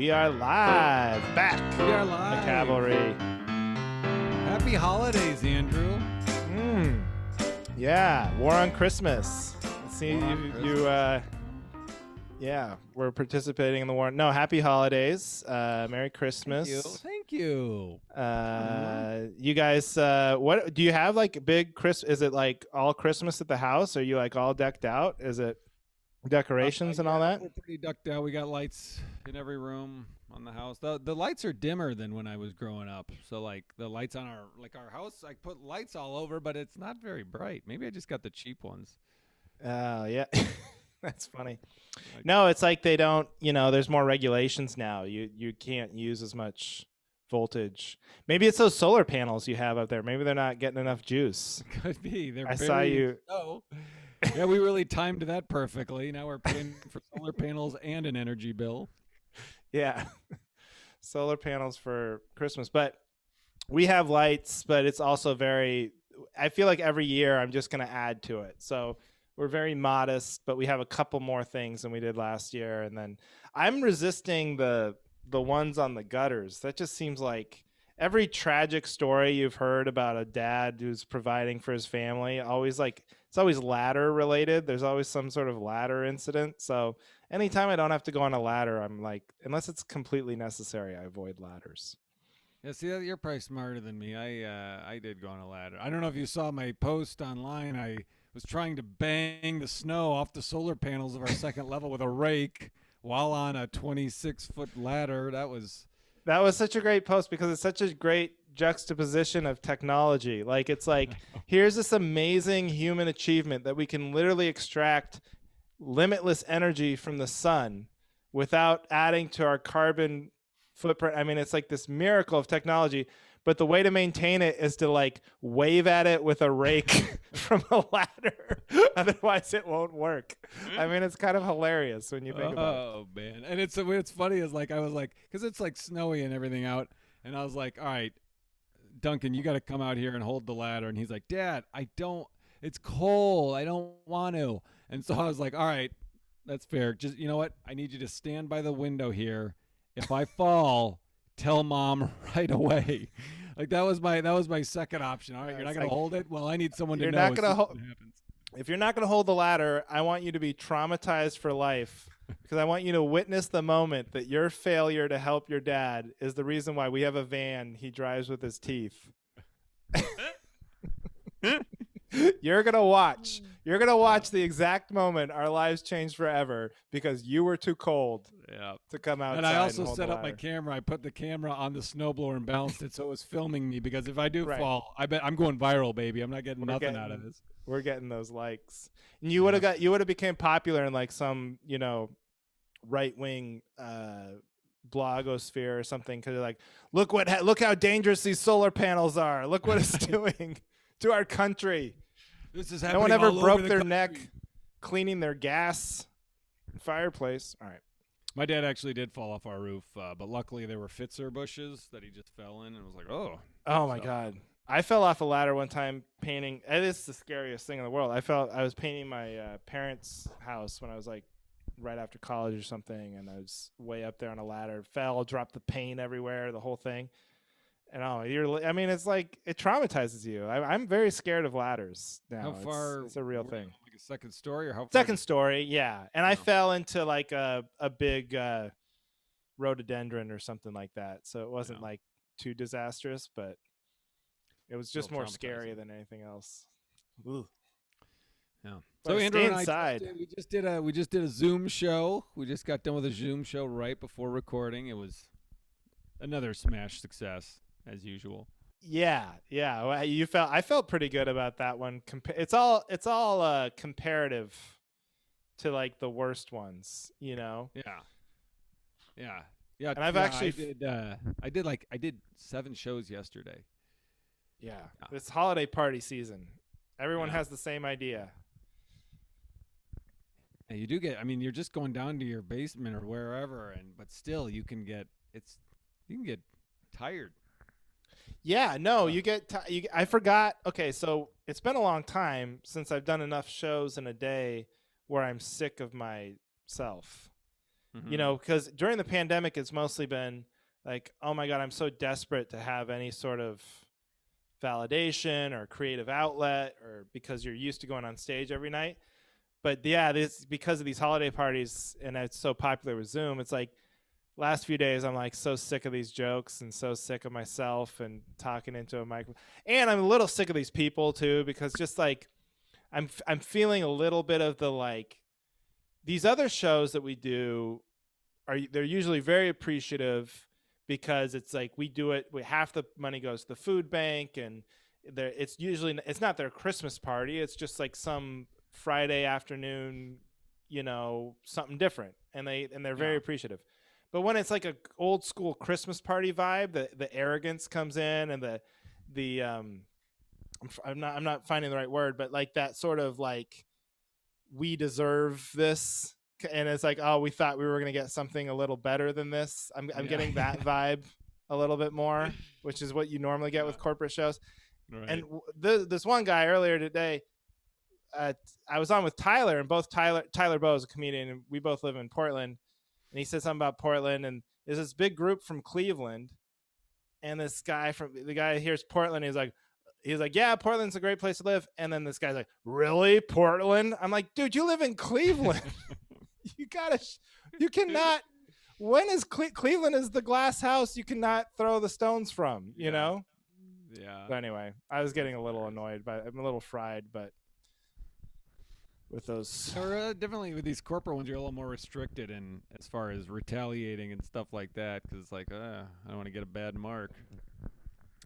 We are live, back. We are The live. Cavalry. Happy holidays, Andrew. Yeah, War on Christmas. Let's see, War on yeah, we're participating in the war. No, happy holidays. Merry Christmas. Thank you. You guys, what do you have like big Is it like all Christmas at the house? Are you like all decked out? Is it decorations and all that? We're pretty ducked out. We got lights in every room on the house. The lights are dimmer than when I was growing up. So like the lights on our house, I put lights all over, but it's not very bright. Maybe I just got the cheap ones. Yeah. That's funny. No, it's like they don't, there's more regulations now. You can't use as much voltage. Maybe it's those solar panels you have up there. Maybe they're not getting enough juice. Could be. I saw you. Oh, yeah, we really timed that perfectly. Now we're paying for solar panels and an energy bill. Yeah. Solar panels for Christmas. But we have lights, but it's also I feel like every year I'm just going to add to it. So we're very modest, but we have a couple more things than we did last year. And then I'm resisting the ones on the gutters. That just seems like every tragic story you've heard about a dad who's providing for his family, it's always ladder related. There's always some sort of ladder incident. So anytime I don't have to go on a ladder, I'm like, unless it's completely necessary, I avoid ladders. Yeah, see, you're probably smarter than me. I did go on a ladder. I don't know if you saw my post online. I was trying to bang the snow off the solar panels of our second level with a rake while on a 26-foot ladder. That was such a great post because it's such a great juxtaposition of technology. Like, it's like, here's this amazing human achievement that we can literally extract limitless energy from the sun without adding to our carbon footprint. I mean, it's like this miracle of technology, but the way to maintain it is to like wave at it with a rake from a ladder. Otherwise it won't work. I mean, it's kind of hilarious when you think about it. Oh man. And it's funny is like I was like, because it's like snowy and everything out, and I was like, all right, Duncan, you got to come out here and hold the ladder. And he's like, Dad, it's cold, I don't want to. And so I was like, all right, that's fair. Just, you know what, I need you to stand by the window here. If I fall, tell Mom right away. Like that was my second option. All right, you're not gonna hold it. Well, I need someone to know. Not gonna happens. If you're not gonna hold the ladder, I want you to be traumatized for life because I want you to witness the moment that your failure to help your dad is the reason why we have a van he drives with his teeth. You're gonna watch the exact moment our lives changed forever because you were too cold to come outside. And I also set up my camera. I put the camera on the snowblower and balanced it so it was filming me because if I do fall, I bet I'm going viral, baby. I'm not getting nothing out of this. We're getting those likes. And you would have became popular in like some, right wing blogosphere or something because like, look how dangerous these solar panels are. Look what it's doing to our country. This is happening. No one ever all broke over their country. neck cleaning their gas fireplace. All right. My dad actually did fall off our roof, but luckily there were Fitzer bushes that he just fell in and was like, oh. Oh my God. I fell off a ladder one time painting. It is the scariest thing in the world. I was painting my parents' house when I was like right after college or something, and I was way up there on a ladder, fell, dropped the paint everywhere, the whole thing. And it's like it traumatizes you. I'm very scared of ladders now. How far? It's a real thing. Like a second story or how far? Second story, yeah. And I fell into like a big rhododendron or something like that. So it wasn't like too disastrous, but it was just more scary than anything else. Ooh. Yeah. So Andrew and inside. we just did a Zoom show. We just got done with a Zoom show right before recording. It was another smash success as usual. Yeah. Well, I felt pretty good about that one. It's all comparative to like the worst ones, Yeah. And I've actually I did 7 shows yesterday. Yeah. It's holiday party season. Everyone has the same idea. And you do you're just going down to your basement or wherever, but still you can get tired. Yeah, no, you get I forgot. Okay, so it's been a long time since I've done enough shows in a day where I'm sick of myself. Mm-hmm. Because during the pandemic, it's mostly been like, oh my God, I'm so desperate to have any sort of validation or creative outlet, or because you're used to going on stage every night. But yeah, this because of these holiday parties and it's so popular with Zoom, it's like last few days I'm like so sick of these jokes and so sick of myself and talking into a microphone. And I'm a little sick of these people too, because just like I'm feeling a little bit of the like these other shows that we do they're usually very appreciative because it's like we do it half the money goes to the food bank, and it's not their Christmas party, it's just like some Friday afternoon, something different, and they're very appreciative. But when it's like a old school Christmas party vibe, the arrogance comes in, and the I'm not finding the right word, but like that sort of like we deserve this, and it's like, oh, we thought we were going to get something a little better than this. I'm getting that vibe a little bit more, which is what you normally get with corporate shows. Right. And this one guy earlier today, I was on with Tyler, and both Tyler Bowe is a comedian, and we both live in Portland. And he said something about Portland, and there's this big group from Cleveland, and this guy the guy here's Portland. He's like, yeah, Portland's a great place to live. And then this guy's like, really, Portland? I'm like, dude, you live in Cleveland. You cannot. When is Cleveland is the glass house you cannot throw the stones from? You know. Yeah. But anyway, I was getting a little annoyed, I'm a little fried, but with those. Or definitely with these corporate ones, you're a little more restricted in as far as retaliating and stuff like that, because it's like, I don't want to get a bad mark.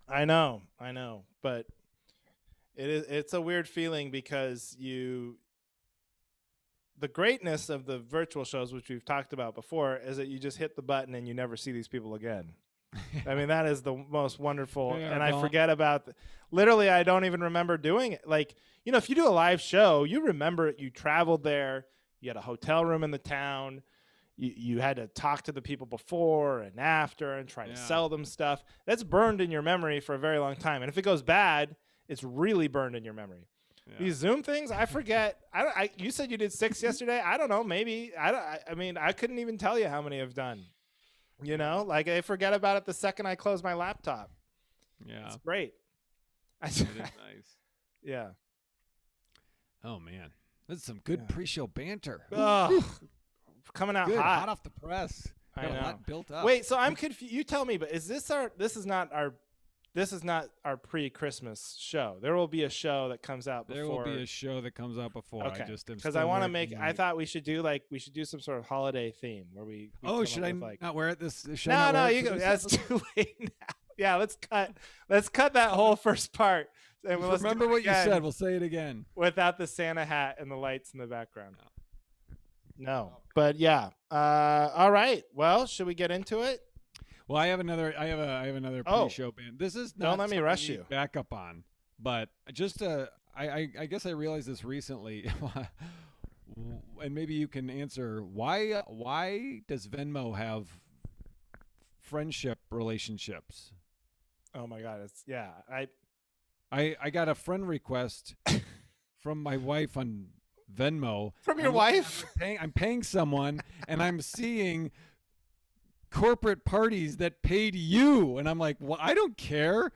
I know, but it's a weird feeling because the greatness of the virtual shows, which we've talked about before, is that you just hit the button and you never see these people again. I mean, that is the most wonderful, and I forget about literally, I don't even remember doing it. Like, if you do a live show, you remember it, you traveled there, you had a hotel room in the town, you had to talk to the people before and after and try to sell them stuff. That's burned in your memory for a very long time. And if it goes bad, it's really burned in your memory. Yeah. These Zoom things, I forget. You said you did 6 yesterday. I don't know. Maybe. I mean, I couldn't even tell you how many I've done. Like I forget about it the second I close my laptop. Yeah. It's great. It is nice. Yeah. Oh, man. This is some good pre-show banter. Oh, coming out hot off the press. I know. A lot built up. Wait, so I'm confused. You tell me, but this is not our pre-Christmas show. There will be a show that comes out before. There will be a show that comes out before. Okay. Because I want to make. I thought we should do some sort of holiday theme where we should I not wear it this show? No, you go. That's too late now. Yeah, let's cut that whole first part. And let's remember what you said. We'll say it again without the Santa hat and the lights in the background. No. But yeah. All right. Well, should we get into it? Well, I have another pre-show band. This is not. Don't let me rush you. Back up on, but just I guess I realized this recently, and maybe you can answer why does Venmo have friendship relationships? Oh my God! I got a friend request from my wife on Venmo. From your wife? I'm paying someone, and I'm seeing corporate parties that paid you, and I'm like, well, I don't care.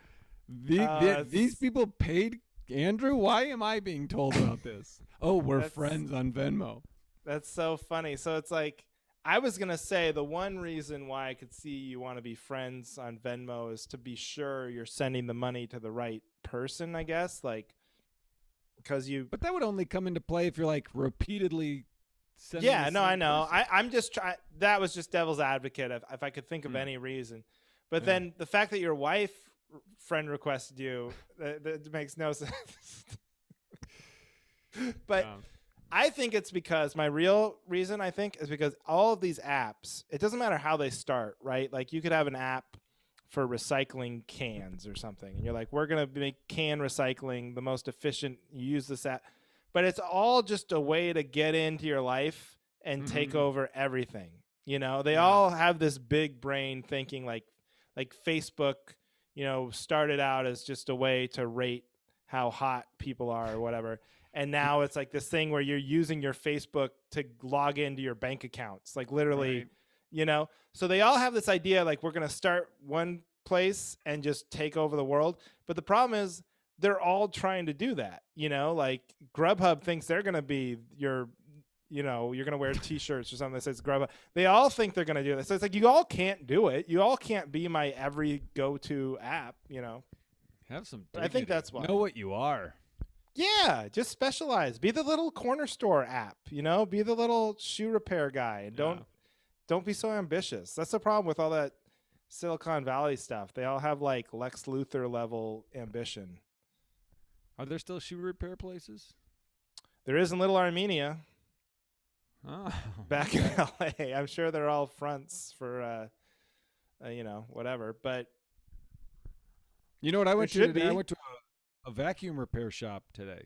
These people paid Andrew. Why am I being told about this? Oh, we're friends on Venmo. That's so funny. So it's like, I was gonna say the one reason why I could see you want to be friends on Venmo is to be sure you're sending the money to the right person, I guess, like because you. But that would only come into play if you're like repeatedly. Yeah, no, I know. I'm just trying. That was just devil's advocate if I could think of any reason. But then the fact that your wife friend requested you, that makes no sense. But I think it's because my real reason, I think, is because all of these apps, it doesn't matter how they start, right? Like you could have an app for recycling cans or something. And you're like, we're going to make can recycling the most efficient. You use this app. But it's all just a way to get into your life and take over everything. They all have this big brain thinking like Facebook, started out as just a way to rate how hot people are or whatever. And now it's like this thing where you're using your Facebook to log into your bank accounts, like literally, Right. you know? So they all have this idea like we're going to start one place and just take over the world. But the problem is they're all trying to do that, you know? Like Grubhub thinks they're going to be your, you know, you're going to wear t-shirts or something that says Grubhub. They all think they're going to do this. So it's like you all can't do it. You all can't be my every go-to app, you know? Have some I think dignity. that's why. Know what you are. Yeah, just specialize. Be the little corner store app, you know? Be the little shoe repair guy and don't be so ambitious. That's the problem with all that Silicon Valley stuff. They all have like Lex Luthor level ambition. Are there still shoe repair places? There is in Little Armenia Oh, back in LA. I'm sure they're all fronts for you know, whatever, but you know what I went to should today? I be. went to a vacuum repair shop today.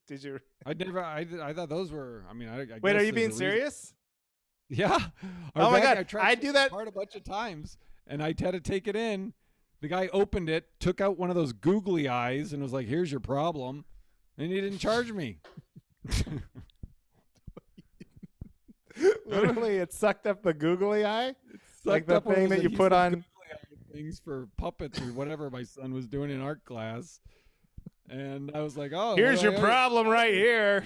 did you I thought those were. I mean, I Wait, guess are you there's being a reason- serious? Yeah. Oh my God, I tried I to do take it that- apart a bunch of times, and I had to take it in. The guy opened it, took out one of those googly eyes, and was like, "Here's your problem," and he didn't charge me. Literally, it sucked up the googly eye. Like Sucked the up one of thing those that you adhesive put on. googly eye things for puppets or whatever my son was doing in art class. And I was like, "Oh, Here's well, your I- problem right here.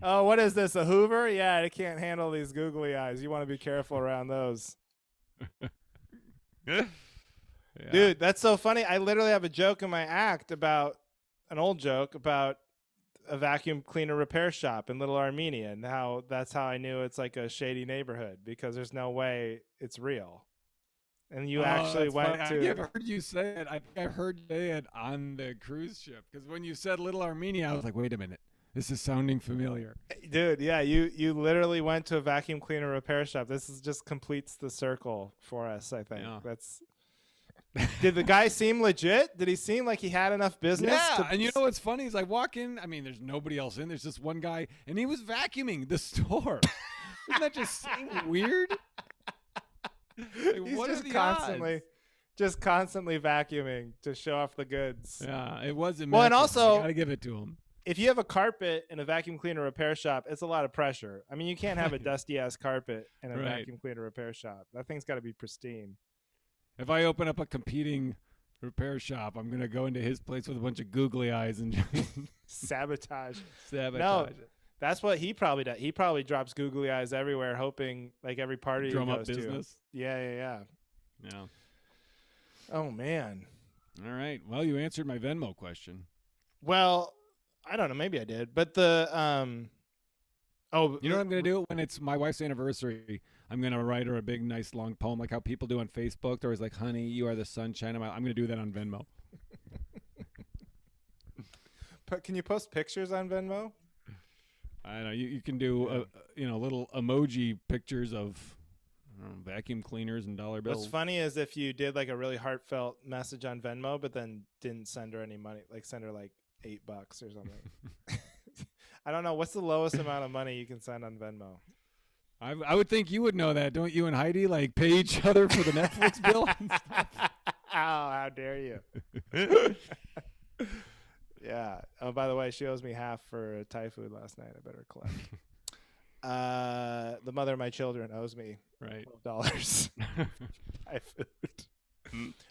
Oh, what is this? A Hoover? Yeah, it can't handle these googly eyes. You want to be careful around those. Yeah. Dude, that's so funny. I literally have a joke in my act about an old joke about a vacuum cleaner repair shop in Little Armenia and how that's how I knew it's like a shady neighborhood because there's no way it's real. And you Oh, actually that's went funny. to I've heard you say it. I think I heard you say it on the cruise ship because when you said Little Armenia, I was like, "Wait a minute, this is sounding familiar." Dude, yeah, you literally went to a vacuum cleaner repair shop. This is just completes the circle for us, I think. Yeah. That's Did the guy seem legit? Did he seem like he had enough business? Yeah, and you know what's funny is I walk in. I mean, there's nobody else in. There's just one guy, and he was vacuuming the store. Doesn't that just seem weird? Like, he's what are just the constantly odds? just constantly vacuuming to show off the goods. Yeah, it was immaculate. Well, and also- I gotta give it to him. If you have a carpet in a vacuum cleaner repair shop, it's a lot of pressure. I mean, you can't have a dusty ass carpet in a Right. vacuum cleaner repair shop. That thing's got to be pristine. If I open up a competing repair shop, I'm gonna go into his place with a bunch of googly eyes and Sabotage. sabotage it. That's what he probably does. He probably drops googly eyes everywhere, hoping like every party Drum he up goes business. to. Yeah. Yeah. Oh man. All right. Well, you answered my Venmo question. Well, I don't know. Maybe I did, but the You know what I'm gonna do when it's my wife's anniversary? I'm gonna write her a big, nice, long poem, like how people do on Facebook. They're always like, "Honey, you are the sunshine of my." I'm gonna do that on Venmo. Can you post pictures on Venmo? I don't know. You can do little emoji pictures of vacuum cleaners and dollar bills. What's funny is if you did like a really heartfelt message on Venmo, but then didn't send her any money, like send her like $8 or something. I don't know. What's the lowest amount of money you can send on Venmo? I would think you would know that, don't you and Heidi? Like pay each other for the Netflix bill and stuff. How dare you? Yeah. Oh, by the way, she owes me half for Thai food last night. I better collect. The mother of my children owes me Right. $12 Thai food.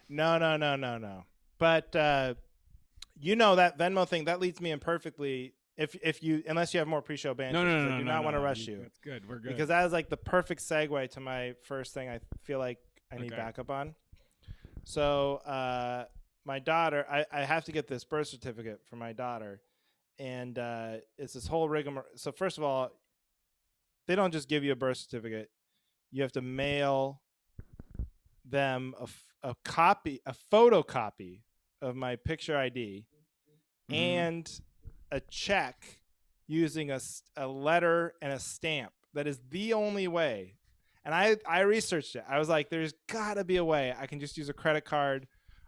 No. But you know that Venmo thing that leads me in perfectly. If you unless you have more pre-show banter, 'cause I do not want to rush you. That's good. We're good. Because that is like the perfect segue to my first thing I feel like I need Okay. backup on. So my daughter, I have to get this birth certificate for my daughter. And it's this whole rigmarole. So first of all, they don't just give you a birth certificate. You have to mail them a photocopy of my picture ID Mhm. and a check using a letter and a stamp. That is the only way. And I researched it. I was like, there's got to be a way I can just use a credit card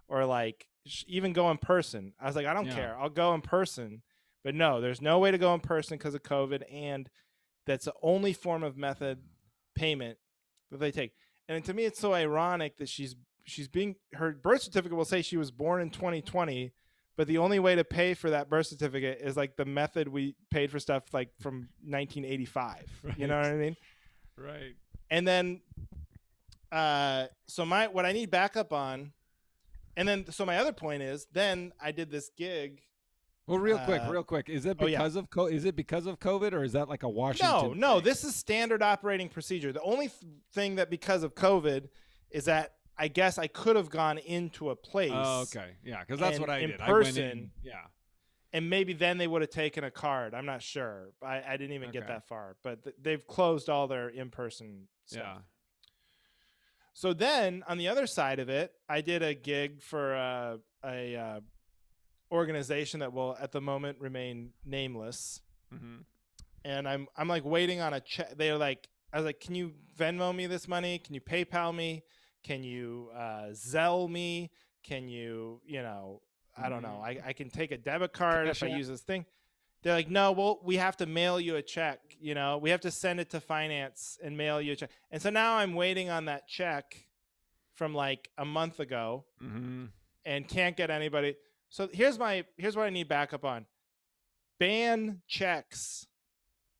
or like even go in person. I was like, I don't Yeah. care. I'll go in person. But no, there's no way to go in person because of COVID. And that's the only form of method payment that they take. And to me, it's so ironic that her birth certificate will say she was born in 2020, but the only way to pay for that birth certificate is like the method we paid for stuff like from 1985. Right. You know what I mean? Right. And then, so what I need backup on, and then so my other point is, then I did this gig. Well, real quick, is it because of COVID, or is that like a Washington? No, thing? this is standard operating procedure. The only thing that because of COVID is that I guess I could have gone into a place. Oh, okay, yeah, because that's what I did. In person, I went in, yeah. And maybe then they would have taken a card. I'm not sure. I didn't even get that far. But they've closed all their in-person stuff. Yeah. So then, on the other side of it, I did a gig for a organization that will, at the moment, remain nameless. Mm-hmm. And I'm like waiting on a check. They're like, I was like, can you Venmo me this money? Can you PayPal me? Can you Zelle me? Can you, I don't know. I can take a debit card if I use this thing. They're like, no, well, we have to mail you a check. We have to send it to finance and mail you a check. And so now I'm waiting on that check from like a month ago and can't get anybody. So here's what I need backup on. Ban checks.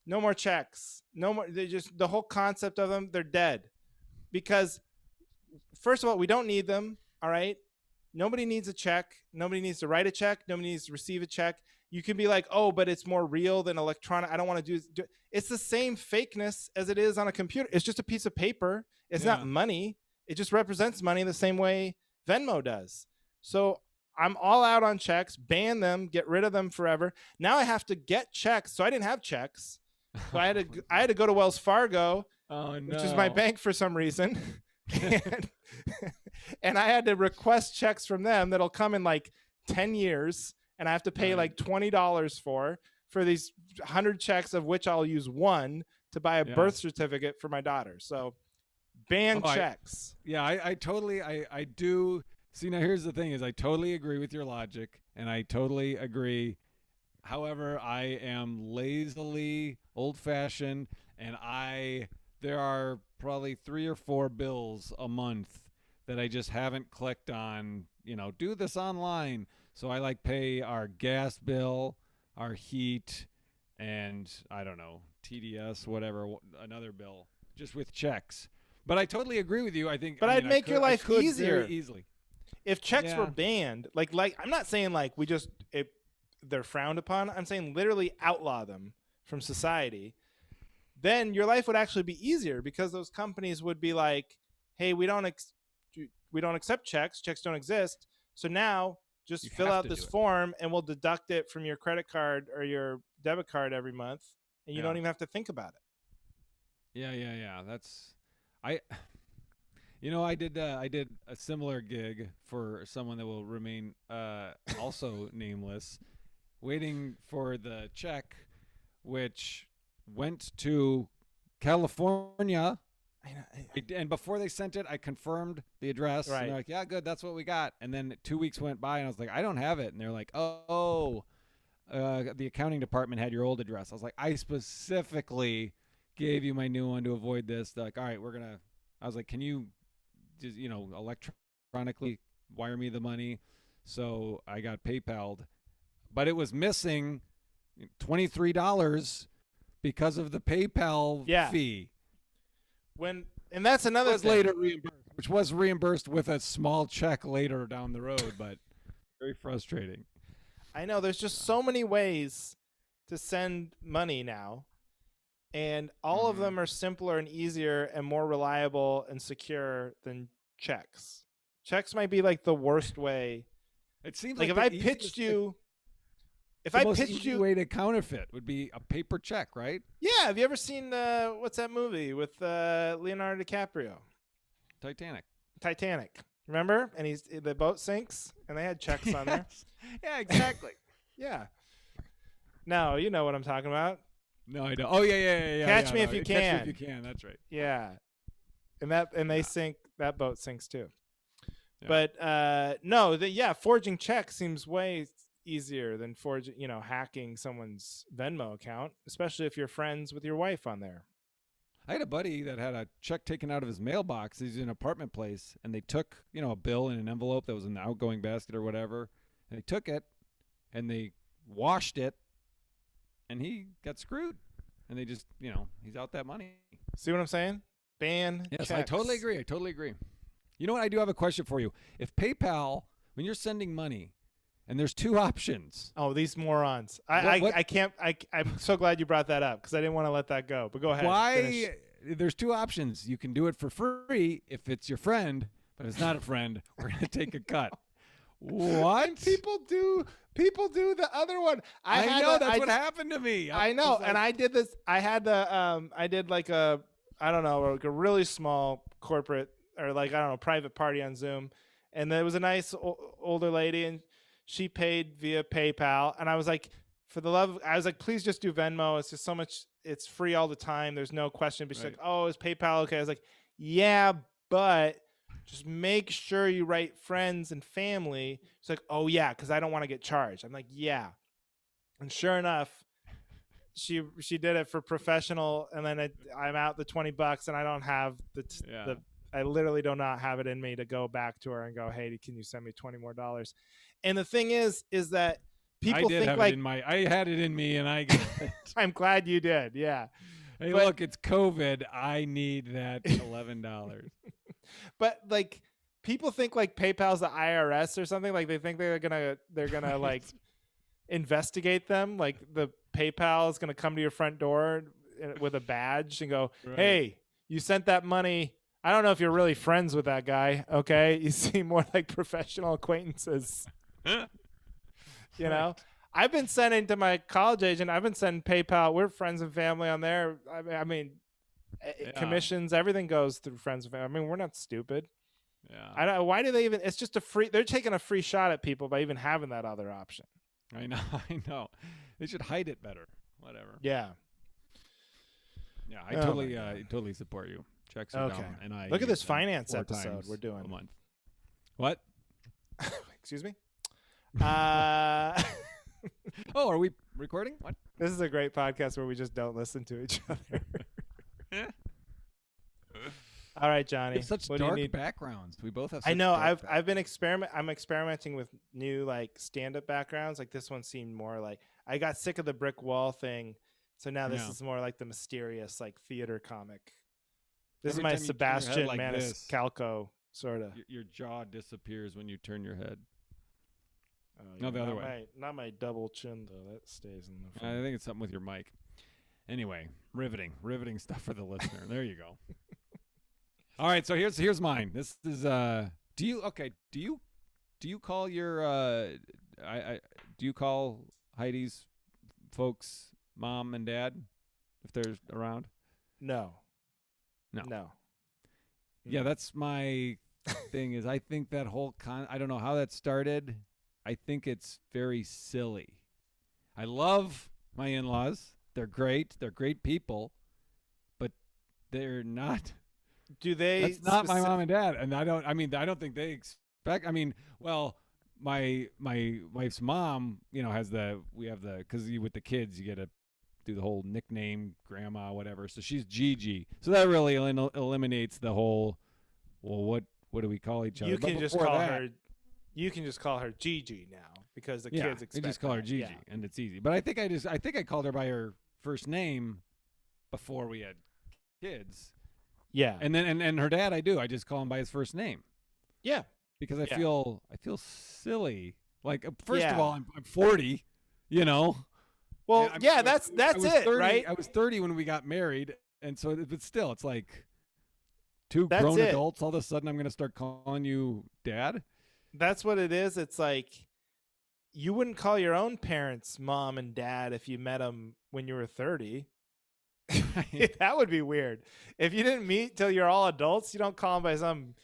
No more checks. No more. They just, the whole concept of them, they're dead. Because first of all, we don't need them. All right. Nobody needs a check. Nobody needs to write a check. Nobody needs to receive a check. You can be like, oh, but it's more real than electronic. I don't want to do. It's the same fakeness as it is on a computer. It's just a piece of paper. It's not money. It just represents money the same way Venmo does. So I'm all out on checks. Ban them. Get rid of them forever. Now I have to get checks. So I didn't have checks. So I had to go to Wells Fargo, which is my bank for some reason. And I had to request checks from them that'll come in like 10 years. And I have to pay like $20 for these 100 checks, of which I'll use one to buy a birth certificate for my daughter. So ban checks. I totally do. See, now here's the thing is I totally agree with your logic, and I totally agree. However, I am lazily old-fashioned, and there are probably 3 or 4 bills a month that I just haven't clicked on, do this online. So I like pay our gas bill, our heat, and I don't know, TDS, whatever, another bill, just with checks. But I totally agree with you. But I'd make your life easier very easily. If checks were banned, like I'm not saying like they're frowned upon. I'm saying literally outlaw them from society. Then your life would actually be easier because those companies would be like, hey, we don't accept checks. Checks don't exist. So now just fill out this form and we'll deduct it from your credit card or your debit card every month, and you don't even have to think about it. Yeah. I did a similar gig for someone that will remain also nameless, waiting for the check, which went to California. And before they sent it, I confirmed the address. Right. And they're like, yeah, good, that's what we got. And then 2 weeks went by, and I was like, I don't have it. And they're like, the accounting department had your old address. I was like, I specifically gave you my new one to avoid this. They're like, all right, I was like, can you just, electronically wire me the money? So I got PayPal'd. But it was missing $23 because of the PayPal fee. And that's another thing. Later reimbursed, which was reimbursed with a small check later down the road, but very frustrating. I know there's just so many ways to send money now, and all of them are simpler and easier and more reliable and secure than checks. Checks might be like the worst way. It seems like if I pitched you. If I pitched you, way to counterfeit would be a paper check, right? Yeah. Have you ever seen what's that movie with Leonardo DiCaprio? Titanic. Remember? And the boat sinks, and they had checks on there. Yeah, exactly. Yeah. No, you know what I'm talking about. No, I don't. Oh yeah. Catch me if you can. Catch me if you can. That's right. Yeah. And they sink. That boat sinks too. Yeah. But forging checks seems way easier than hacking someone's Venmo account, especially if you're friends with your wife on there. I had a buddy that had a check taken out of his mailbox. He's in an apartment place, and they took, a bill in an envelope that was in the outgoing basket or whatever, and they took it, and they washed it, and he got screwed, and they just he's out that money. See what I'm saying? Ban Yes, checks. I totally agree. You know what? I do have a question for you. If PayPal, when you're sending money, and there's two options. Oh, these morons! What? I can't. I'm so glad you brought that up because I didn't want to let that go. But go ahead. Why? Finish. There's two options. You can do it for free if it's your friend, but if it's not a friend, we're gonna take a cut. What? People do the other one. I know that's what happened to me. I know, and I did this. I had I did like a I don't know, like a really small corporate or like I don't know private party on Zoom, and there was a nice older lady, and she paid via PayPal, and I was like, for the love, I was like, please just do Venmo. It's just so much. It's free all the time. There's no question. But she's like, oh, is PayPal okay? I was like, yeah, but just make sure you write friends and family. She's like, oh yeah, because I don't want to get charged. I'm like, yeah, and sure enough, she did it for professional, and then I'm out the $20, and I don't have the I literally do not have it in me to go back to her and go, hey, can you send me $20 more? And the thing is that people think like I had it in me, and I got it. I'm glad you did, yeah. Hey, look, it's COVID. I need that $11. But like people think like PayPal's the IRS or something. Like they think they're gonna right. Like investigate them. Like the PayPal is gonna come to your front door with a badge and go, right. Hey, you sent that money. I don't know if you're really friends with that guy. Okay, you seem more like professional acquaintances. You know, I've been sending to my college agent. I've been sending PayPal. We're friends and family on there. I mean, commissions, everything goes through friends and family. I mean, we're not stupid. Yeah. I don't know. Why do they even? It's just a free. They're taking a free shot at people by even having that other option. I know. They should hide it better. Whatever. Yeah. Yeah, I totally support you. Checks are down, and I look at this finance episode we're doing a month. What? Excuse me. Oh, are we recording? What? This is a great podcast where we just don't listen to each other. All right, Johnny. It's such dark backgrounds. We both have. I know. I've been I'm experimenting with new like stand-up backgrounds. Like this one seemed more like I got sick of the brick wall thing, so now this is more like the mysterious like theater comic. This is my Sebastian like Maniscalco sort of. Your jaw disappears when you turn your head. No, the other way. Not my double chin though. That stays in the front. I think it's something with your mic. Anyway, riveting stuff for the listener. There you go. All right, so here's mine. This is do you call your do you call Heidi's folks mom and dad if they're around? No. Yeah, that's my thing is I think that whole I don't know how that started. I think it's very silly. I love my in-laws. They're great. They're great people, but they're not. Do they? That's not my mom and dad, and I don't think they expect. I mean, well, my wife's mom, has because with the kids you get to do the whole nickname, grandma, whatever. So she's Gigi. So that really eliminates the whole. Well, what do we call each other? You can just call her. You can just call her Gigi now because the kids expect. They just call her Gigi, and it's easy. But I think I called her by her first name before we had kids. Yeah, and then and her dad, I do. I just call him by his first name. Yeah, because I feel silly. Like first of all, I'm 40. Well, that's it, 30, right? I was 30 when we got married, and so but still, it's like two grown adults. All of a sudden, I'm going to start calling you dad. That's what it is. It's like you wouldn't call your own parents mom and dad if you met them when you were 30. That would be weird. If you didn't meet till you're all adults, you don't call them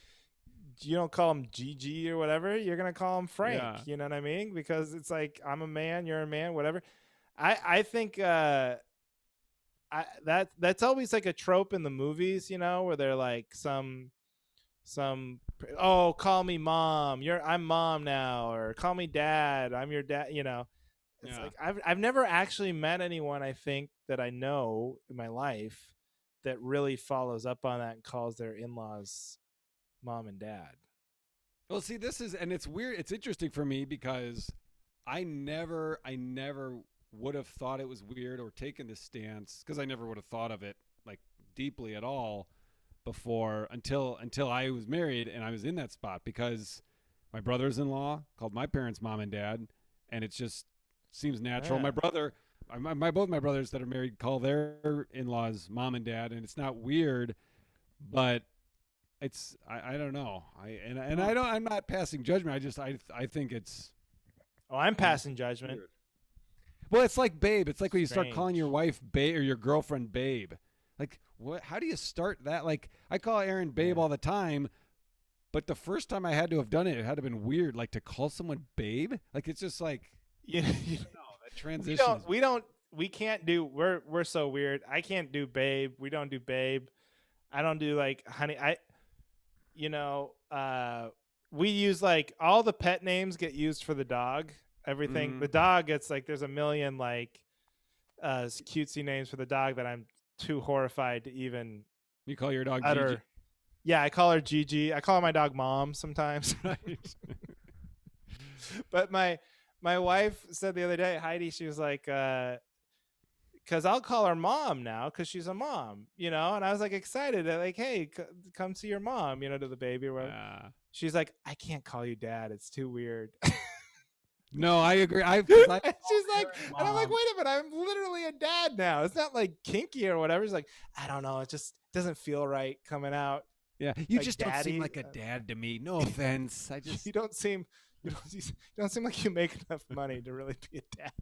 you don't call them Gigi or whatever. You're going to call them Frank. Yeah. You know what I mean? Because it's like, I'm a man, you're a man, whatever. I think that's always like a trope in the movies, where they're like some call me mom, I'm mom now, or call me dad, I'm your dad. It's like I've never actually met anyone I think that I know in my life that really follows up on that and calls their in-laws mom and dad. Well, see, and it's weird. It's interesting for me because I never would have thought it was weird or taken this stance because I never would have thought of it like deeply at all before until I was married and I was in that spot because my brothers-in-law called my parents mom and dad, and it just seems natural. Yeah. Both my brothers that are married call their in-laws mom and dad, and it's not weird, but I don't know. I'm not passing judgment. I think it's Oh, I'm I think passing judgment. weird. Well, it's like babe. It's like when you start calling your Strange. wife babe or your girlfriend babe. Like what? How do you start that? Like I call Erin babe Yeah. all the time, but the first time I had to have done it, it had to have been weird. Like to call someone babe. Like it's just like You, I don't know. That we transition don't is we don't we can't do we're so weird. I can't do babe. We don't do babe. I don't do like honey. You know, we use like all the pet names get used for the dog. Everything the mm, dog gets like there's a million like cutesy names for the dog that I'm too horrified to even you call your dog Gigi, utter. Yeah, I call her Gigi. I call my dog Mom sometimes. right? But my wife said the other day, Heidi, she was like, because I'll call her mom now because she's a mom, you know. And I was like excited, like, hey, come see your mom, you know, to the baby or whatever. uh, She's like, I can't call you dad. It's too weird. no, I agree. Cause I And call she's like, Erin and I'm like, mom. wait a minute, I'm literally a dad now. It's not like kinky or whatever. She's like, I don't know. It just doesn't feel right coming out Yeah, you like just don't seem daddy. like a dad to me. No offense. I just You don't seem you don't seem like you make enough money to really be a dad.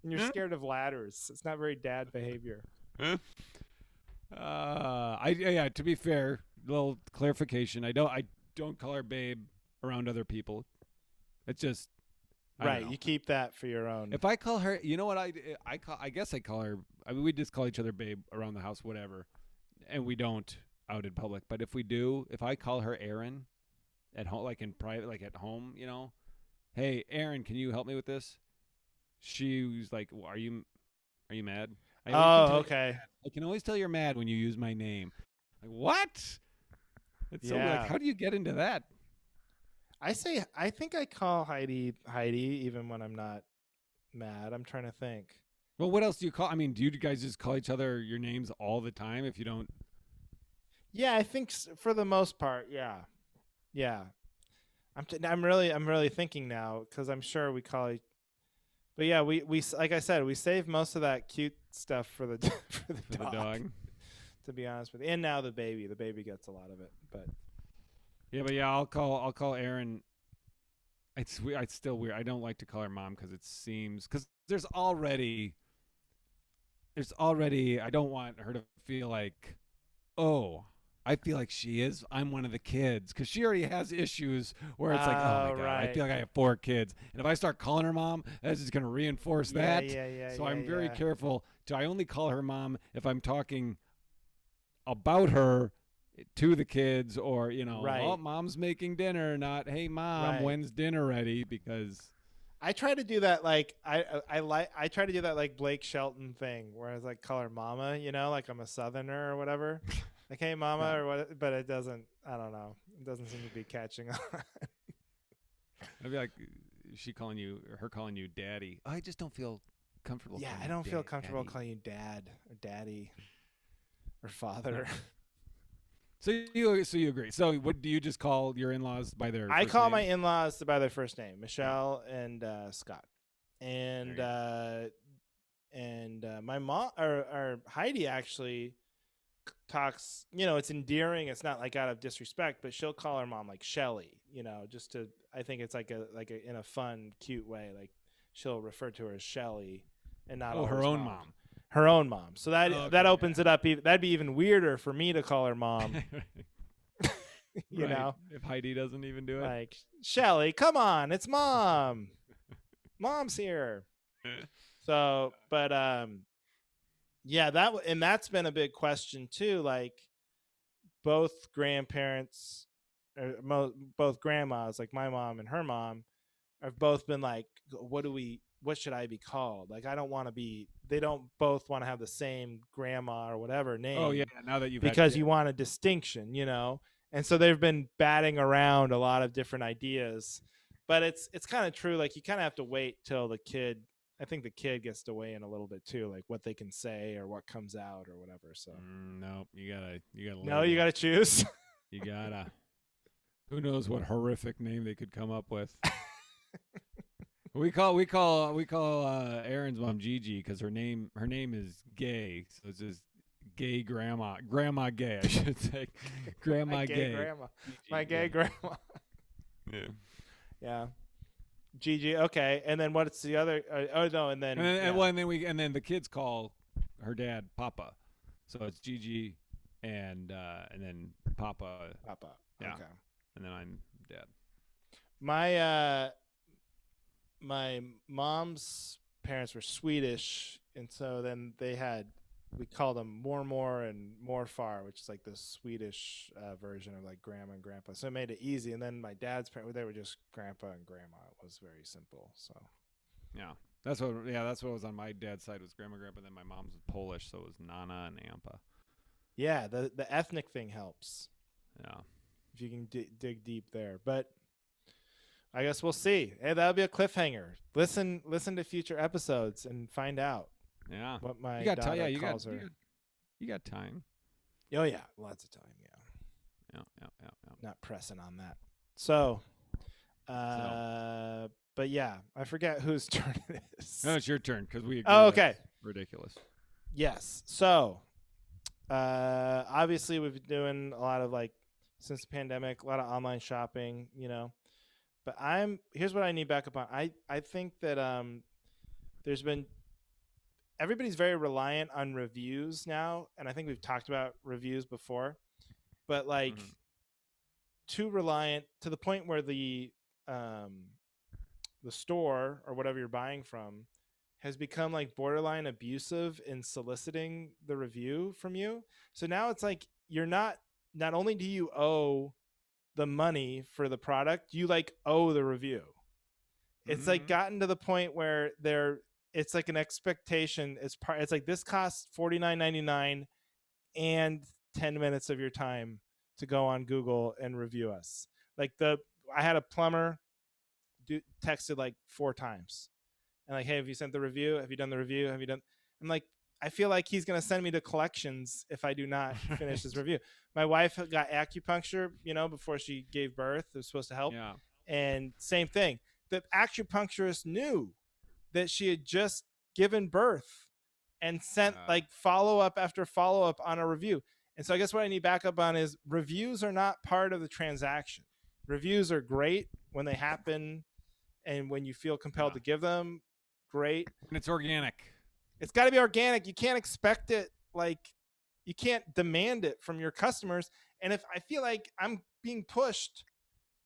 And you're scared of ladders. It's not very dad behavior. yeah. To be fair, little clarification. I don't call her babe around other people. It's just I don't Right. know. You keep that for your own. If I call her, you know what I call? I guess I call her. I mean, we just call each other babe around the house, whatever, and we don't out in public. But if we do, if I call her Erin at home, like in private, like at home, hey Erin, can you help me with this? She was like, well, are you mad? Oh, okay. I can always tell you're mad when you use my name. Like what? It's so like, Yeah. how do you get into that? I think I call Heidi even when I'm not mad. I'm trying to think. Well, what else do you call? I mean, do you guys just call each other your names all the time? If you don't, Yeah, I think for the most part, yeah. Yeah. I'm really thinking now cuz I'm sure we call but yeah, like I said, we save most of that cute stuff for the for for the the dog, dog. to be honest with you. And now the baby. The baby gets a lot of it, but Yeah, but yeah, I'll call Erin. It's still weird. I don't like to call her mom because it seems because there's already I don't want her to feel like, oh, I feel like she is. I'm one of the kids because she already has issues where it's like, oh my oh, god, I right. feel like I have 4 kids, and if I start calling her mom, that's just going to reinforce Yeah, that. yeah, yeah, So yeah, I'm very yeah. careful. I only call her mom if I'm talking about her to the kids, or oh, Right. mom's making dinner, not hey mom, Right. when's dinner ready? Because I try to do that like I try to do that like Blake Shelton thing where I was like call her mama, you know, like I'm a southerner or whatever. Like hey yeah, mama or what, but it doesn't, I don't know. It doesn't seem to be catching on. I'd be like, her calling you daddy. I just don't feel comfortable Yeah, calling I you don't feel comfortable daddy. calling you dad or daddy or No. father. So you agree. So what do you just call your in-laws by their I first call my names? in-laws by their first name, Yeah, Michelle and Scott. there And you go. my mom or Heidi actually talks, you know, it's endearing. It's not like out of disrespect, but she'll call her mom like Shelly, you know, just to, I think it's like a in a fun, cute way. Like she'll refer to her as Shelly and not Oh, her always own mom. mom. Her own mom. So that Okay, opens it up. That'd be even weirder for me to call her mom, yeah. you Right. know, If Heidi doesn't even do it. like Shelly, come on, it's mom. Mom's here. So, but yeah, and that's been a big question too. Like both grandparents, or both grandmas, like my mom and her mom, have both been like, what should I be called? Like, I don't want to be. They don't both want to have the same grandma or whatever Oh yeah. name Now that you've had because kids. you want a distinction, you know. And so they've been batting around a lot of different ideas. But it's kind of true. Like you kind of have to wait till the kid. I think the kid gets to weigh in a little bit too, like what they can say or what comes out or whatever. So No, you gotta no, label you got to it. choose. You gotta. Who knows what horrific name they could come up with? We call Aaron's mom Gigi because her name is Gay, so it's just gay grandma gay, I should say, My grandma gay gay. grandma. My Gigi, gay yeah, grandma. yeah. Yeah. Gigi. Okay. And then what's the other? Oh no. And And then then yeah. and then the kids call her dad Papa, so it's Gigi, and then Papa, Papa. yeah, Okay. and then I'm dad. My my mom's parents were Swedish, and so then we called them more and Morfar, which is like the Swedish version of like grandma and grandpa. So it made it easy. And then my dad's parents, they were just grandpa and grandma. It was very simple. So Yeah, that's what was on my dad's side was grandpa. Then my mom's Polish, so it was Nana and Ampa. yeah, the ethnic thing helps Yeah. if you can dig deep there. But I guess we'll see. Hey, that'll be a cliffhanger. Listen to future episodes and find out Yeah. what my You got time. daughter Yeah, calls her. you got time. Oh yeah, lots of time. Yeah, Yeah. not pressing on that. So, So, but yeah, I forget whose turn it is. no, it's your turn because we agree. Oh, that's okay. ridiculous. Yes. So, obviously we've been doing a lot of like since the pandemic, a lot of online shopping, But here's what I need backup on. I think that there's been everybody's very reliant on reviews now, and I think we've talked about reviews before, but like too reliant to the point where the store or whatever you're buying from has become like borderline abusive in soliciting the review from you. So now it's like you're not only do you owe the money for the product, you like owe the review. It's like gotten to the point where it's like an expectation. It's like this costs $49.99 and 10 minutes of your time to go on Google and review us. Like I had a plumber texted like 4 times and like, hey, have you sent the review? Have you done the review? Have you done? I'm like, I feel like he's going to send me to collections if I do not finish his review. My wife got acupuncture, before she gave birth. It was supposed to help. Yeah. And same thing. The acupuncturist knew that she had just given birth and sent like follow up after follow up on a review. And so I guess what I need backup on is reviews are not part of the transaction. Reviews are great when they happen and when you feel compelled to give them. Great. And it's organic. It's got to be organic. You can't expect it. Like you can't demand it from your customers. And if I feel like I'm being pushed,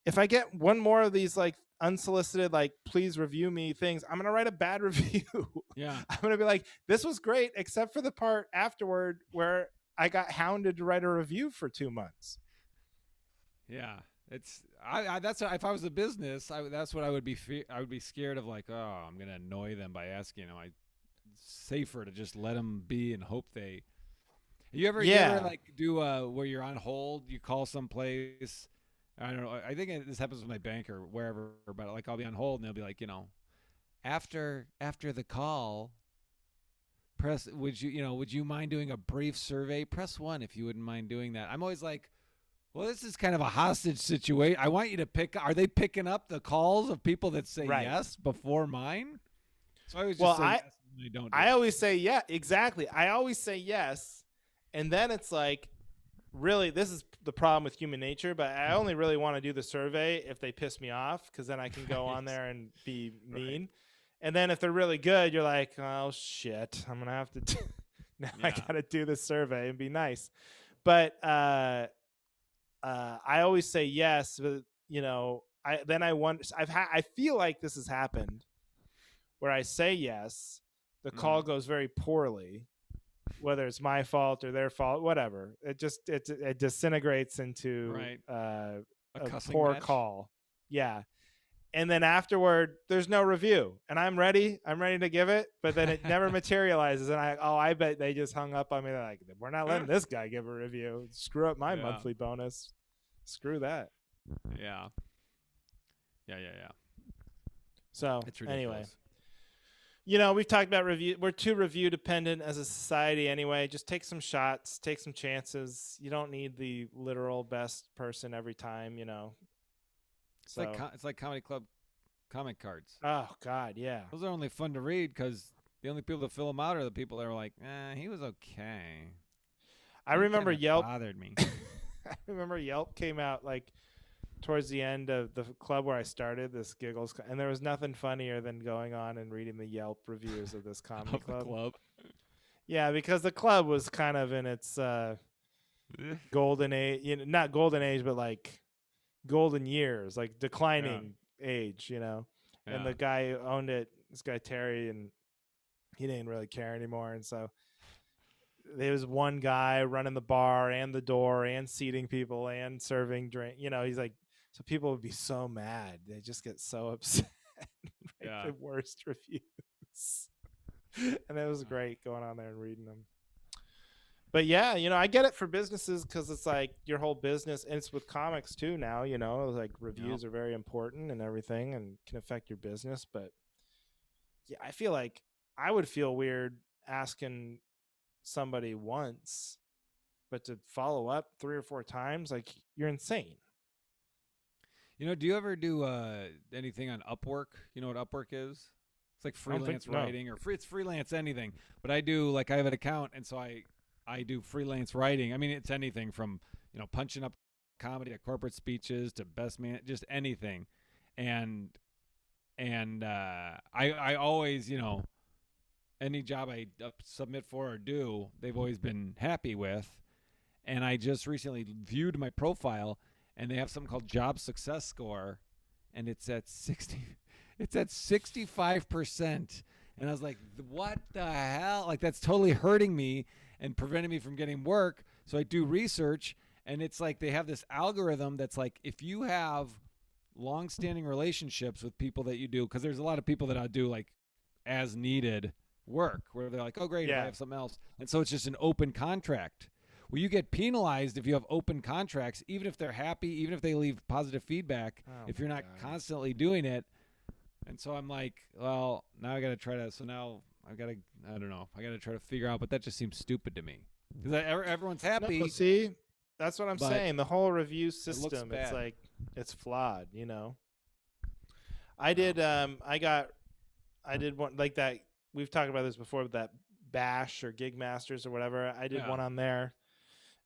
if I get one more of these like unsolicited, like please review me things, I'm going to write a bad review. Yeah. I'm going to be like, this was great, except for the part afterward where I got hounded to write a review for 2 months. Yeah. That's if I was a business, that's what I would be. I would be scared of like, oh, I'm going to annoy them by asking. It's safer to just let them be and hope they. You ever like do where you're on hold? You call someplace. I don't know. I think this happens with my bank or wherever. But like I'll be on hold and they'll be like, after the call, press. Would you mind doing a brief survey? Press 1 if you wouldn't mind doing that. I'm always like, well, this is kind of a hostage situation. I want you to are they picking up the calls of people that say yes before mine? So I always just say yes and they don't. I always say yeah, exactly. I always say yes, and then it's like, really, this is the problem with human nature. But I only really want to do the survey if they piss me off, because then I can go on there and be mean. Right. And then if they're really good, you're like, oh shit, I'm gonna have to. Now I gotta do the survey and be nice. But I always say yes, but I feel like this has happened where I say yes, the call goes very poorly, whether it's my fault or their fault, whatever. It just it disintegrates into a poor call. Yeah. And then afterward, there's no review, and I'm ready to give it, but then it never materializes. And I bet they just hung up on me. They're like, we're not letting this guy give a review. Screw up my monthly bonus. Screw that. Yeah. So It's anyway, ridiculous. we've talked about review. We're too review dependent as a society anyway. Just take some shots, take some chances. You don't need the literal best person every time. So, It's like comedy club comic cards. oh God, yeah. Those are only fun to read because the only people that fill them out are the people that are like, he was okay. I He remember kinda Yelp. bothered me. I remember Yelp came out like towards the end of the club where I started this giggles, and there was nothing funnier than going on and reading the Yelp reviews of this comedy Of the club. club. Yeah, because the club was kind of in its golden age, not golden age, but like golden years, like declining age, And Yeah. the guy who owned it, this guy Terry, and he didn't really care anymore, and so there was one guy running the bar and the door and seating people and serving drink. He's like, so people would be so mad. They just get so upset. Yeah. The worst reviews. And it was great going on there and reading them. But yeah, I get it for businesses because it's like your whole business, and it's with comics too now, like reviews are very important and everything and can affect your business. But yeah, I feel like I would feel weird asking somebody once, but to follow up 3 or 4 times, like, you're insane. Do you ever do anything on Upwork? You know what Upwork is? It's like freelance writing or it's freelance anything. But I do, like, I have an account, and so I do freelance writing. I mean, it's anything from, punching up comedy to corporate speeches to best man, just anything. And I always, any job I submit for or do, they've always been happy with. And I just recently viewed my profile, and they have something called Job Success Score, and it's at 65%. And I was like, what the hell? Like, that's totally hurting me and preventing me from getting work. So I do research, and it's like they have this algorithm that's like, if you have long-standing relationships with people that you do, because there's a lot of people that I do like as needed work where they're like, oh great, if I have something else, and so it's just an open contract. Well, you get penalized if you have open contracts, even if they're happy, even if they leave positive feedback, if you're not constantly doing it. And so I'm like, well, now I got to try to. So now I got to. I don't know. I got to try to figure out, but that just seems stupid to me because everyone's happy. No, see, that's what I'm saying. The whole review system, it's like it's flawed. I did. I did one like that. We've talked about this before, but that Bash or Gig Masters or whatever. I did one on there,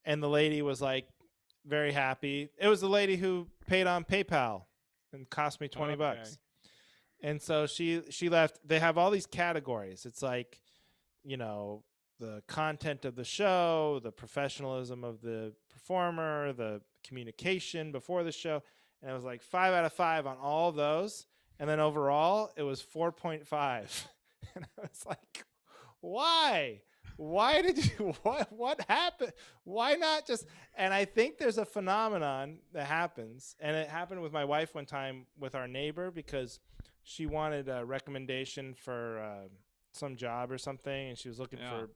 and the lady was like very happy. It was the lady who paid on PayPal and cost me $20. And so she left. They have all these categories. It's like, the content of the show, the professionalism of the performer, the communication before the show. And it was like 5 out of 5 on all of those. And then overall, it was 4.5. And I was like, why? Why did you, what happened? Why not just, and I think there's a phenomenon that happens. And it happened with my wife one time with our neighbor because she wanted a recommendation for some job or something, and she was looking for.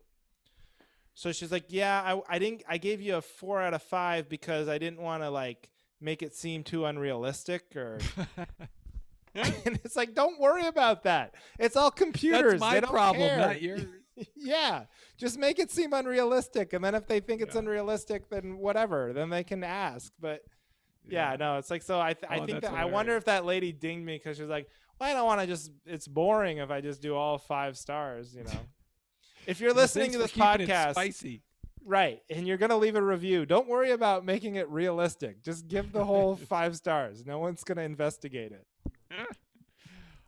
So she's like, "Yeah, I gave you a 4 out of 5 because I didn't want to like make it seem too unrealistic or." And it's like, don't worry about that. It's all computers. That's my problem, care. not yours. Yeah, just make it seem unrealistic, and then if they think it's unrealistic, then whatever, then they can ask. But yeah, no, it's like so. I think that I wonder if that lady dinged me because she was like, well, I don't want to just. It's boring if I just do all 5 stars. If you're listening to this podcast, spicy. Right, and you're gonna leave a review, don't worry about making it realistic. Just give the whole 5 stars. No one's gonna investigate it.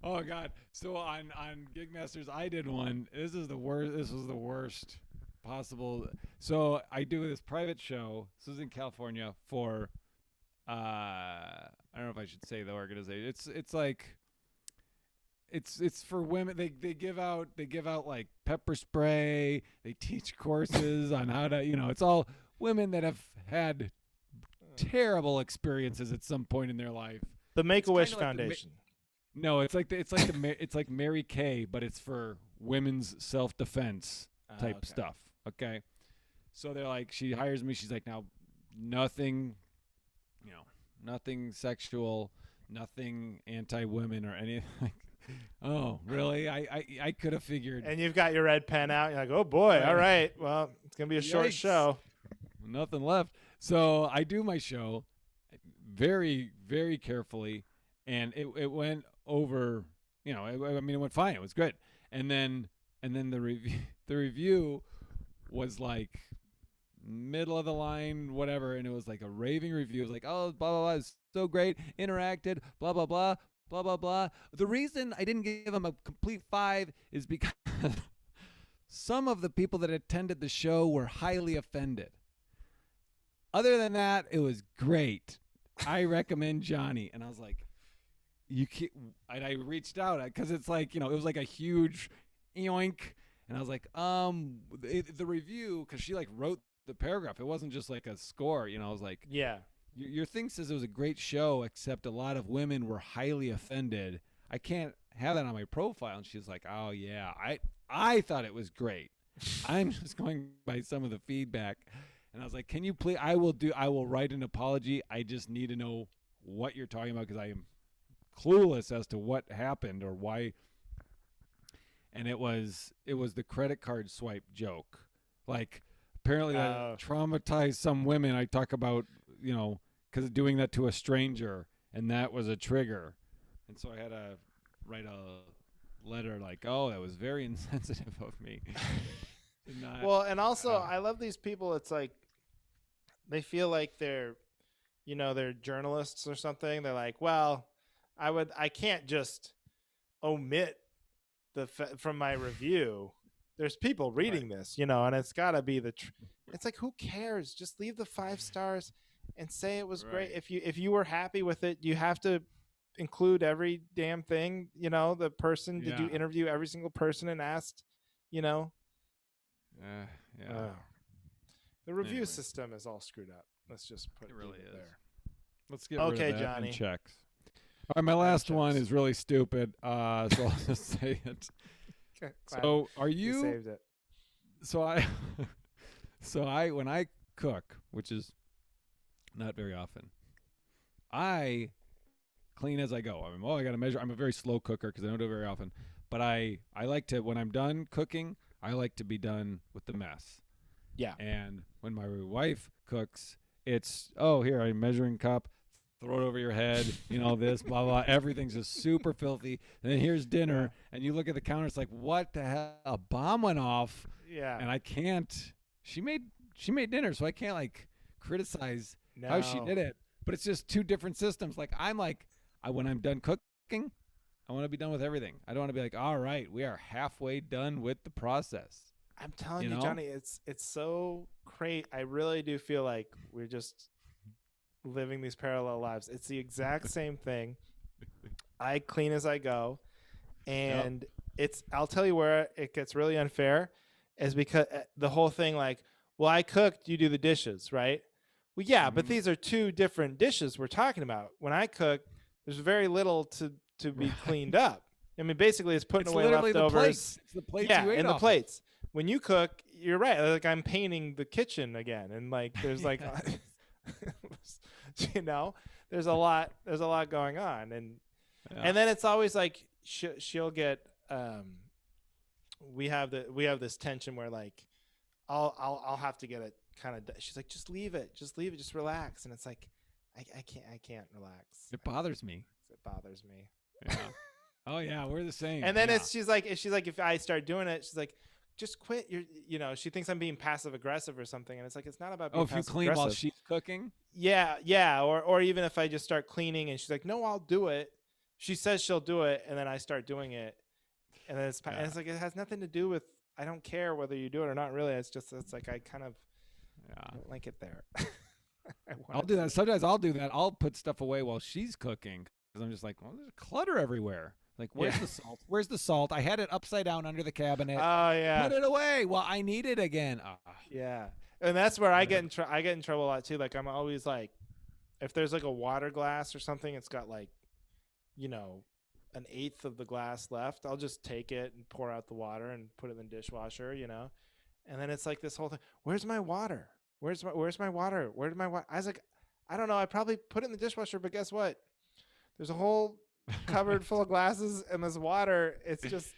Oh God! So on Gig Masters, I did one. This is the worst. This was the worst possible. So I do this private show. This is in California for. I don't know if I should say the organization. It's like. It's for women. They give out like pepper spray. They teach courses on how to. It's all women that have had terrible experiences at some point in their life. The Make-A-Wish Foundation. No, it's like Mary Kay, but it's for women's self-defense type stuff. Okay, so they're like, she hires me. She's like, now, nothing, nothing sexual, nothing anti-women or anything. Oh, really? I could have figured. And you've got your red pen out. You're like, oh boy, all Right. right. Well, it's gonna be a short Yikes. show. Nothing left. So I do my show very, very carefully, and it went over. I mean, it went fine. It was good. And then the review the review was like middle of the line, whatever, and it was like a raving review. It was like, oh, blah blah blah, it's so great, interacted, blah blah blah, blah blah blah. The reason I didn't give him a complete 5 is because some of the people that attended the show were highly offended. Other than that, it was great. I recommend Johnny. And I was like, you can't. And I reached out because it's like, it was like a huge yoink. And I was like, the review, because she like wrote the paragraph. It wasn't just like a score. I was like, Yeah. your thing says it was a great show, except a lot of women were highly offended. I can't have that on my profile. And she's like, oh yeah, I thought it was great. I'm just going by some of the feedback. And I was like, can you please, I will write an apology. I just need to know what you're talking about because I am clueless as to what happened or why. And it was the credit card swipe joke. Like, apparently that traumatized some women. I talk about, because of doing that to a stranger, and that was a trigger. And so I had to write a letter like, oh, that was very insensitive of me. Well, and also I love these people. It's like they feel like they're journalists or something. They're like, well, I can't just omit from my review. There's people reading this, and it's got to be it's like, who cares? Just leave the 5 stars and say it was great. If you were happy with it, you have to include every damn thing. The person, did you interview every single person and asked, yeah. The review system is all screwed up. Let's just put it really there. Let's get rid of that Johnny. And checks. All right, my last one is really stupid. So I'll just say it. Okay, so are you? Saved it. So I when I cook, which is not very often, I clean as I go. I mean, I got to measure. I'm a very slow cooker because I don't do it very often. But I like to, when I'm done cooking, I like to be done with the mess. Yeah. And when my wife cooks, it's, oh, here, I'm measuring cup, throw it over your head, this, blah, blah. Everything's just super filthy. And then here's dinner, and you look at the counter, it's like, what the hell? A bomb went off. Yeah. And I can't, she made dinner, so I can't, like, criticize how she did it. But it's just two different systems. Like, when I'm done cooking, I want to be done with everything. I don't want to be like, all right, we are halfway done with the process. I'm telling you, Johnny, it's so great. I really do feel like we're just living these parallel lives. It's the exact same thing. I clean as I go, and I'll tell you where it gets really unfair is because the whole thing, like, well, I cooked, you do the dishes, right? Well, yeah, but these are two different dishes we're talking about. When I cook, there's very little to be cleaned up. I mean, basically, it's putting away leftovers. The plates. It's the plates you ate and off the plates. When you cook, you're right. Like, I'm painting the kitchen again, and like there's like, there's a lot going on, and then it's always like she'll get. We have this tension where like, I'll have to get it kind of. She's like, just leave it, just relax, and it's like, I can't relax. It bothers me. It bothers me. Yeah. Oh yeah, we're the same. And then she's like, if I start doing it, she's like, just quit. She thinks I'm being passive aggressive or something, and it's like, it's not about being if you clean while she's cooking. Yeah, or even if I just start cleaning and she's like, no, I'll do it. She says she'll do it, and then I start doing it, and then it's like, it has nothing to do with, I don't care whether you do it or not. Really, it's like I kind of don't like it there. I'll do that. Sometimes I'll do that. I'll put stuff away while she's cooking because I'm just like, well, there's clutter everywhere. Like, where's the salt? Where's the salt? I had it upside down under the cabinet. Oh yeah. Put it away. Well, I need it again. Yeah, and that's where I get in trouble a lot too. Like, I'm always like, if there's like a water glass or something, it's got like, an eighth of the glass left. I'll just take it and pour out the water and put it in the dishwasher. And then it's like this whole thing. Where's my water? Where's my water? Where did my water? I was like, I don't know. I probably put it in the dishwasher, but guess what? There's a whole covered full of glasses, and this water, it's just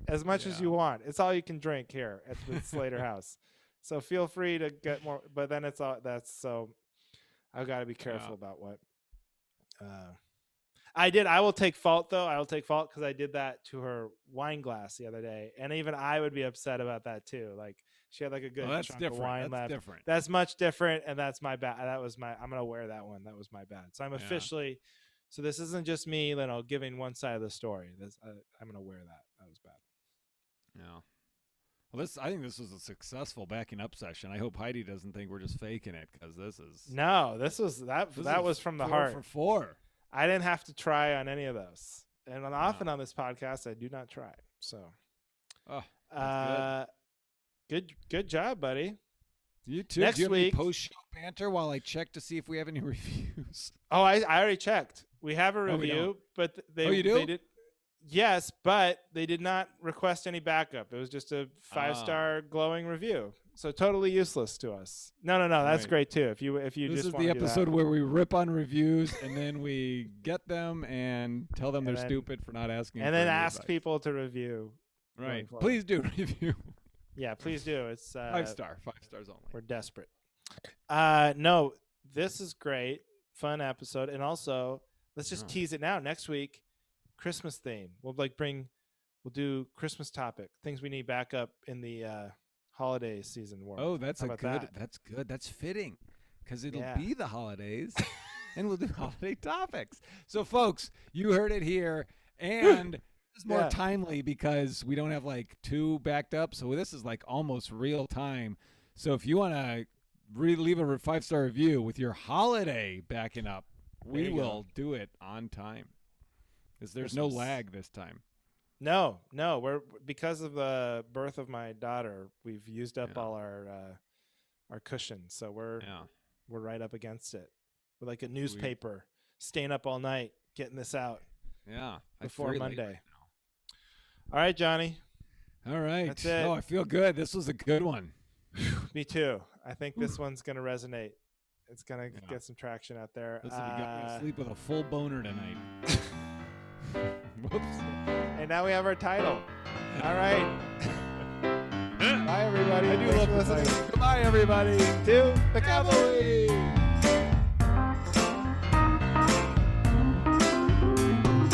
as much as you want. It's all you can drink here at the Slater house. So feel free to get more, but then it's all so I've got to be careful about what I did. I will take fault though. I will take fault because I did that to her wine glass the other day, and even I would be upset about that too. Like she had like a good chunk of wine left. Different. That's much different, and that's my bad. I'm gonna wear that one. That was my bad. So I'm officially. So this isn't just me, giving one side of the story. I'm gonna wear that. That was bad. Yeah. Well, I think this was a successful backing up session. I hope Heidi doesn't think we're just faking it because this is. No, this was from the heart. 4 for 4. I didn't have to try on any of those, and often on this podcast I do not try. So, good job, buddy. You too. Next do you week, have any post-show banter while I check to see if we have any reviews. Oh, I already checked. We have a review, but you do? They did. Yes, but they did not request any backup. It was just a 5-star glowing review. So totally useless to us. No. That's great too. If you this just is want the to do episode that. where we rip on reviews and then we get them and tell them they're stupid for not asking. And then ask people to review. Right. Please do review. Yeah, please do. It's 5 stars only. We're desperate. No, this is great. Fun episode. And also, let's just tease it now. Next week, Christmas theme. We'll do Christmas topic. Things we need back up in the holiday season world. Oh, that's that? That's good. That's fitting because it'll be the holidays and we'll do holiday topics. So folks, you heard it here. And this is more timely because we don't have like 2 backed up. So this is like almost real time. So if you want to leave a 5-star review with your holiday backing up, we will do it on time. Because there's no lag this time. No, we're because of the birth of my daughter, we've used up all our cushions, so we're right up against it. We're like a newspaper, staying up all night, getting this out. Yeah, before Monday. Right, all right, Johnny. All right. That's it. Oh, I feel good. This was a good one. Me too. I think this one's gonna resonate. It's gonna get some traction out there. Listen, you got to sleep with a full boner tonight. Whoops. And now we have our title. All right. Bye, everybody. I do love listening. Goodbye, everybody. To the Cavalry.